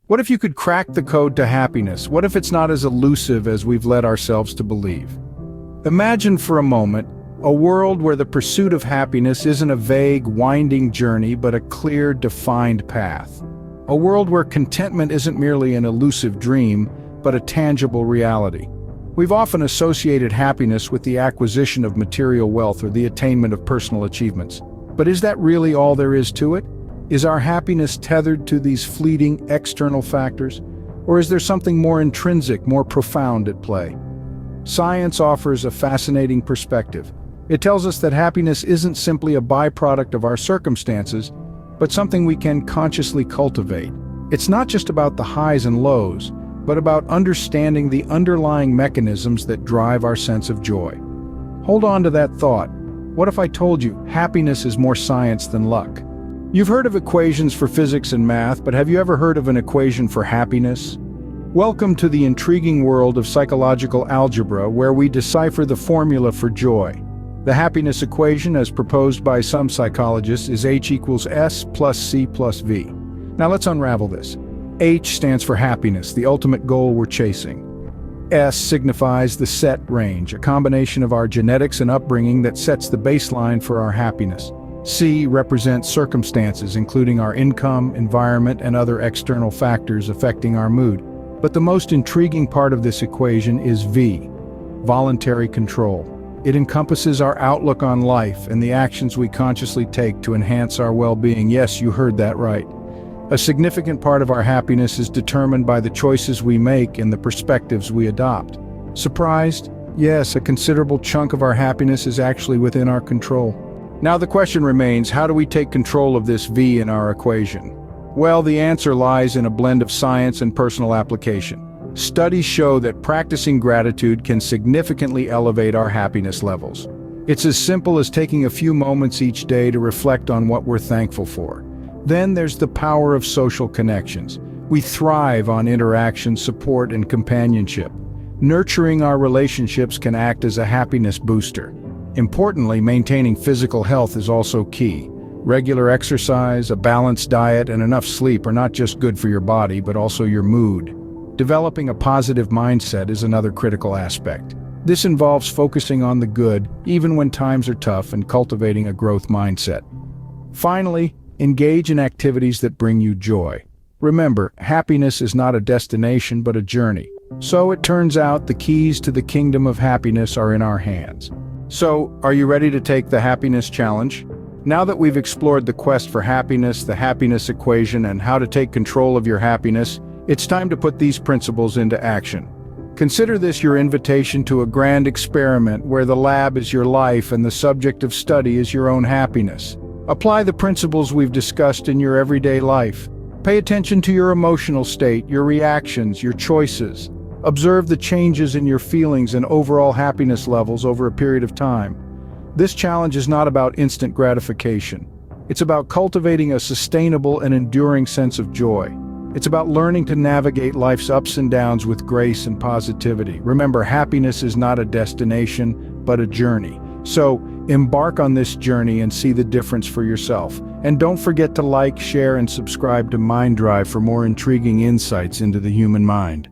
What if you could crack the code to happiness? What if it's not as elusive as we've led ourselves to believe? Imagine for a moment a world where the pursuit of happiness isn't a vague, winding journey but a clear, defined path. A world where contentment isn't merely an elusive dream, but a tangible reality. We've often associated happiness with the acquisition of material wealth or the attainment of personal achievements. But is that really all there is to it? Is our happiness tethered to these fleeting external factors? Or is there something more intrinsic, more profound at play? Science offers a fascinating perspective. It tells us that happiness isn't simply a byproduct of our circumstances, but something we can consciously cultivate. It's not just about the highs and lows, but about understanding the underlying mechanisms that drive our sense of joy. Hold on to that thought. What if I told you happiness is more science than luck? You've heard of equations for physics and math, but have you ever heard of an equation for happiness? Welcome to the intriguing world of psychological algebra, where we decipher the formula for joy. The happiness equation, as proposed by some psychologists, is H equals S plus C plus V. Now let's unravel this. H stands for happiness, the ultimate goal we're chasing. S signifies the set range, a combination of our genetics and upbringing that sets the baseline for our happiness. C represents circumstances, including our income, environment, and other external factors affecting our mood. But the most intriguing part of this equation is V, voluntary control. It encompasses our outlook on life and the actions we consciously take to enhance our well-being. Yes, you heard that right. A significant part of our happiness is determined by the choices we make and the perspectives we adopt. Surprised? Yes, a considerable chunk of our happiness is actually within our control. Now the question remains, how do we take control of this V in our equation? Well, the answer lies in a blend of science and personal application. Studies show that practicing gratitude can significantly elevate our happiness levels. It's as simple as taking a few moments each day to reflect on what we're thankful for. Then there's the power of social connections. We thrive on interaction, support, and companionship. Nurturing our relationships can act as a happiness booster. Importantly, maintaining physical health is also key. Regular exercise, a balanced diet, and enough sleep are not just good for your body, but also your mood. Developing a positive mindset is another critical aspect. This involves focusing on the good, even when times are tough, and cultivating a growth mindset. Finally, engage in activities that bring you joy. Remember, happiness is not a destination, but a journey. So it turns out the keys to the kingdom of happiness are in our hands. So, are you ready to take the happiness challenge? Now that we've explored the quest for happiness, the happiness equation, and how to take control of your happiness, it's time to put these principles into action. Consider this your invitation to a grand experiment where the lab is your life and the subject of study is your own happiness. Apply the principles we've discussed in your everyday life. Pay attention to your emotional state, your reactions, your choices. Observe the changes in your feelings and overall happiness levels over a period of time. This challenge is not about instant gratification. It's about cultivating a sustainable and enduring sense of joy. It's about learning to navigate life's ups and downs with grace and positivity. Remember, happiness is not a destination, but a journey. So, embark on this journey and see the difference for yourself. And don't forget to like, share, and subscribe to Mind Drive for more intriguing insights into the human mind.